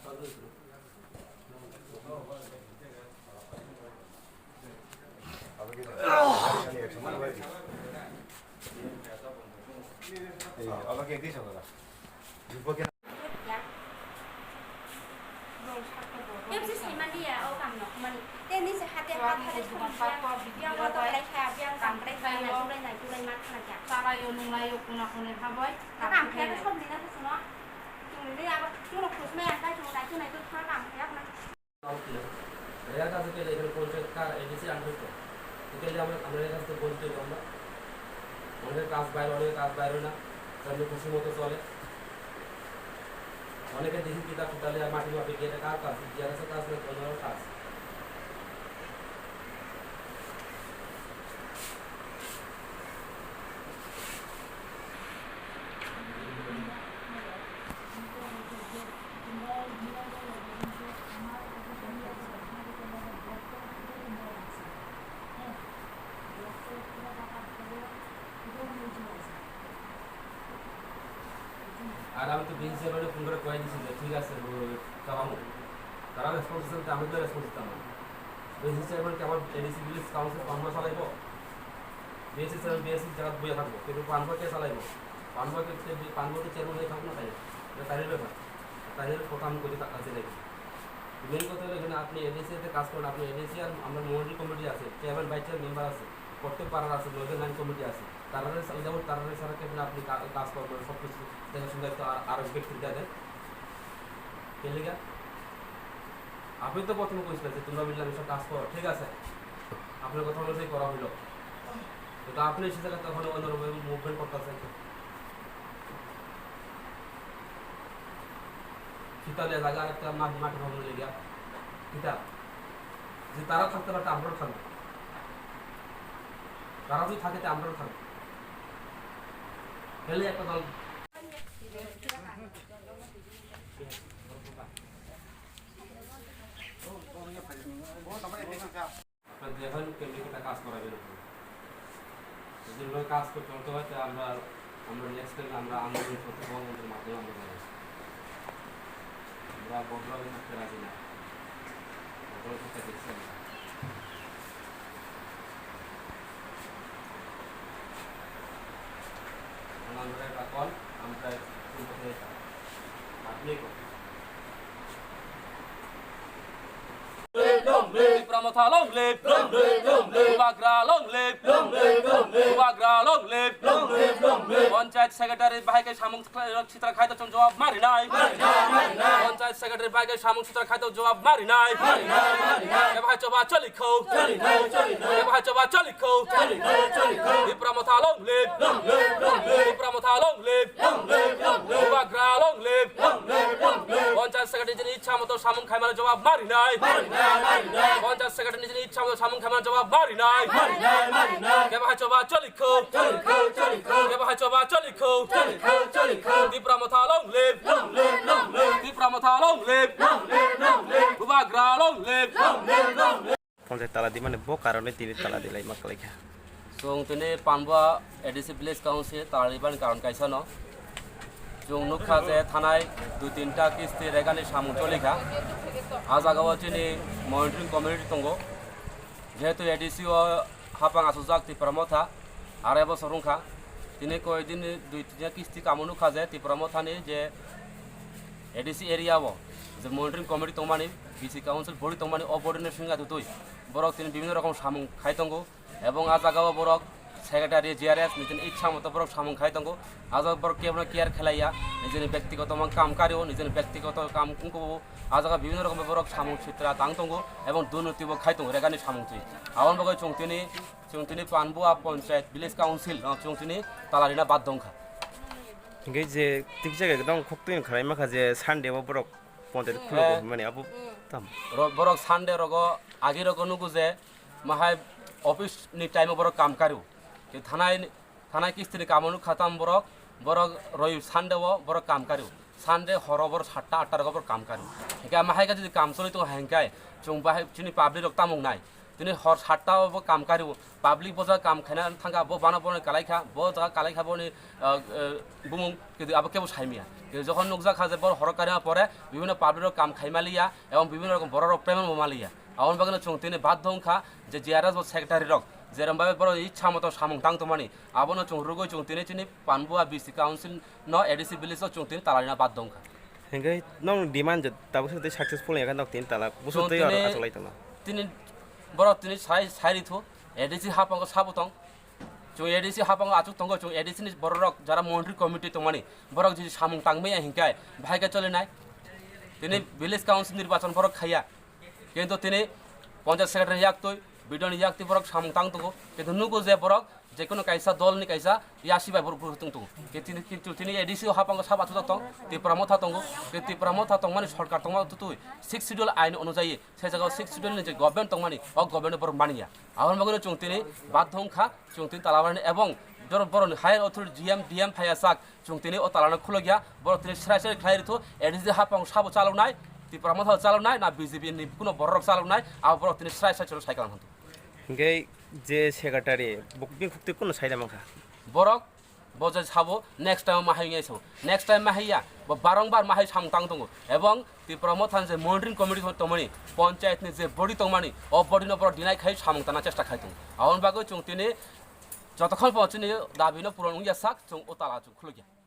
Em sẽ xem anh đi à, ô cầm nọc mình. Tên đi sẽ hạt đẹp hạt hạt không biang vào tôi lấy khà biang cầm đây này chú đây mắt là chả. Salayo nung layo kuna kunin haboy. Nó làm thế nó không đi nó sẽ nó. Chúng đi ra chúng nó khụt mẹ đây chúng đây cái này tôi khá làm thế này. Rare কাছে গেলে এখানে পঞ্চায়েত কার ADC আনতে গেলে আমরা এখান থেকে বঞ্চিত আমরা অনেকের কাজ বাইরে অনেকের কাজ বাইরে না তাহলে খুশি মতো চলে অনেকে দেখি কিতাব ফুটালে মাটি মাপে গিয়ে এটা কার কাজ যার কাছে কাজ নেই কোনো কাজ আর আমি তো বিএনসি এর ফোন করে কয়ে দিয়েছি যে ঠিক আছে চালাবো তারা রেসপন্স দিচ্ছে আমি তো রেসপন্স দিতাম না বিএনসি চেয়ারম্যান কি আমার এডিসি ভিলেজ কাউন্সিল পানবা চালাইব বিএনসি চেয়ারম্যান বিএনসি জায়গা বইয়ে থাকবো কিন্তু পানবাকে চালাইব পানবাকে চেয়ারম্যান হয়ে থাকবো না তাই এটা তাদের ব্যাপার তাদের কথা আমি করে আছে নাকি মেন কথা হলো এখানে আপনি এডিসিতে কাজ করেন আপনি এডিসি আর আমরা মন্ডল কমিটি আছে চেয়ারম্যান ভাইস চেয়ারম্যান মেম্বার আছে প্রত্যেক পাড়ার আছে নজর লাইন কমিটি আছে তারা যেমন তারা সারা ক্ষেত্রে আপনি কাজ করবেন সব কিছু দেখাশোনা একটু আরো ব্যক্তি দেন কেলিগা আপনি তো প্রথমে কইছিলেন যে তোমরা মিললে সব কাজ করো ঠিক আছে আপনার কথা অনুযায়ী করা হইলো কিন্তু আপনি সে জায়গায় তখন অন্যরকম মুভমেন্ট করতেছেন শীতালে জায়গা আর একটা মাটি ভবন লেগা কিতা যে তারা থাকতে পারতে আমরাও থাকবো তারা যদি থাকে আমরাও থাকবো খেলে একটা দল দেখেন কেমনি একটা কাজ করাবেন যেগুলো কাজ করতে হয় আমরা নেক্সট টাইম আমরা আন্দোলন করতে আমাদের মাধ্যমে আমরা বদলাবে থাকতে রাজি না বদল থাকতে দেখছি আমরা একটা কল আমরা আপনি Pramotha long live, Ubagra long live, Ubagra long live, panchayat সেক্রেটারির ভাইকে সামুক চিত্রা খাইতে জবাব মারি নাই পঞ্চায়েত সেক্রেটারির ভাইকে সামুক চিত্রা খাইতে জবাব মারি নাই এ ভাই চবা চলি খো এ ভাই চবা চলি খো Pramotha long live, Pramotha long live, Ubagra long live, panchayat secretary যিনি ইচ্ছা মতো সামুক খাইমার জবাব মারি নাই পঞ্চায়েত সেক্রেটারি নিজের ইচ্ছা মতো সামুন খামার জবাব মারি নাই কে ভাই চবা চলি খো কে ভাই চবা চলি খো Pramotha long live, Pramotha long live, Ubagra long live panchayat তালা দি মানে বো কারণে তিনি তালা দিলাই মাকলাইখা जों दिनै पानबुआ एडिसि भिलेज काउन्सिल तालिबान कारण कायसानो जों नुखा जे थानाय दुइ तिनटा किस्ति रेगानि सामु चलिखा आ जागायाव दिनै मनिटरिं कमिटि दङ जिहेतु एडिसिअ हापां आसुजाक Pramotha आराय बसर रुंखा दिनै कयदिन दुइ तिनटा किस्ति कामु नुखा जे Pramothaनि जे एडिसि एरियाव जे मनिटरिं कमिटि दंमानि बिसि काउन्सिल बडि दंमानि अ बडिनि सिंगा दुइ बरक दिनै বিভিন্ন রকম সামু খাই दङ এবং আ জায়গাও বরক সেক্রেটারি জিআরএস নিজের ইচ্ছা মতো বরক সামুং খাই দঙ্গো আজ বরক কেবল কেয়ার খেলাইয়া নিজের ব্যক্তিগত কাম কারিও নিজের ব্যক্তিগত কাম কুঙ্কো আ জায়গা বিভিন্ন রকমের বরক সামুং চিত্রা তাং দঙ্গো এবং দুর্নীতিব খাই দঙ্গো রেগানি সামুং তুই আওয়ান বগৈ চংতিনি পানবুয়া পঞ্চায়েত ভিলেজ কাউন্সিল চংতিনি তালারিনা বাদ দংখা ইংগে যে ঠিক জায়গা একদম খক্তইন খারাই মাখা যে সানডে বরক পঞ্চায়েত খুলো মানে আবু তাম বরক সানডে রগ আগি রগ নুগু যে মাহাই অফিস नि टाइम बरक काम कारियो थानाय किस्तिनि कामनु खाताम बरक रय सानडेव बरक काम कारियो सानडे हर बर 7टा 8टा रग बर काम कारियो हेका माहायका जदि काम चलि तो हेंकाय जों बाहाय चिनि पाब्लिक रक तामुं नाय তিনি হর সাতটা কাম কারিব পাবলিক বজা কাম খাইনা থাকা বো বানা বনে কালাইখা বো জায়গা কালাইখা বনি বুমুং কিন্তু আবার কেবল সাইমিয়া কিন্তু যখন নুকজা খাজে বড় হরকারি পরে বিভিন্ন পাবলিক কাম খাইমালিয়া এবং বিভিন্ন রকম বড় প্রেম মালিয়া আবার বাগানে চং তিনি বাধ্য খা যে জিয়ারাজ সেক্রেটারি রক যেরমভাবে বড় ইচ্ছা মতো সামং টাংতমানি আবনো চং রুগই চং তিনি পানবুয়া বিসি কাউন্সিল ন এডিসি বিলিস চং তিনি তালারিনা বাধ্য খা হিংগে নং ডিমান্ড যে তাবসতে সাকসেসফুল এখান দক তিন তালা বুসতে আর আসলাই তো না তিনি বড় তিনি সাইরিথু এডিসি হাপাঙ্গ সাবুতং চং এডিসি হাপাঙ্গ আচুক তঙ্গ চং এডিসি নি বড় রক যারা মন্ত্রী কমিটি তমানি বড় যদি সামং টাংমে হিংকায় ভাইকে চলে নাই তিনি ভিলেজ কাউন্সিল নির্বাচন বড় খাইয়া কিন্তু তিনি পঞ্চায়েত সেক্রেটারি ইয়াকতই বিডন ইয়াকতি বড় সামং টাং তঙ্গ কিন্তু নুগো যে বড় যে কোনো কাইসা দলনি কাইসা ইয়াসিবাই বড় তং তং কিন্তু তিনি এডিসি হাপাঙ্গ সাব আচুক তং ত্রিপুরামথা তঙ্গ ত্রিপুরামথা তং মানে সরকার তং তুই 6 শিডিউল আইন অনুযায়ী সেই জায়গা 6 শিডিউল যে গভর্নমেন্ট তং মানে অ গভর্নমেন্ট বড় মানিয়া আহন বাগনে চং তিনি বাধ্যংখা চং তিনি তালাবানি এবং বড় হায়ার অথরিটি জিএম ডিএম ফাইয়া সাক চং তিনি ও তালানো খুলে গিয়া বড় তিনি সেরাই সেরাই খাইরিথ এডিসি হাপাঙ্গ সাব চালাवनाय ত্রিপুরামথা চালাवनाय না বিজেপি নি কোনো বড় রক চালাवनाय আর বড় তিনি সেরাই সেরাই চলো সাইকেল হন্ত হিংগে যে সেক্রেটারি বুকিং ফুক্তি কোন সাইডা মাখা বরক বজে সাবো নেক্সট টাইম মাহাইয়াইছো নেক্সট টাইম মাহাইয়া বারংবার মাহাই সামতাং দङ এবং ত্রিপুরামথান যে মনিটরিং কমিটি তমনি পঞ্চায়েতনি যে বডি তংমানি অ বডিनो বড় দিনাই খাই সামংতানা চেষ্টা খাইতং আवन बागै चुं तिनि যতক্ষণ পৌঁছনি দাবিনো পূরণ হইয়া সাক চুং ও তালা চুং খুলে গিয়া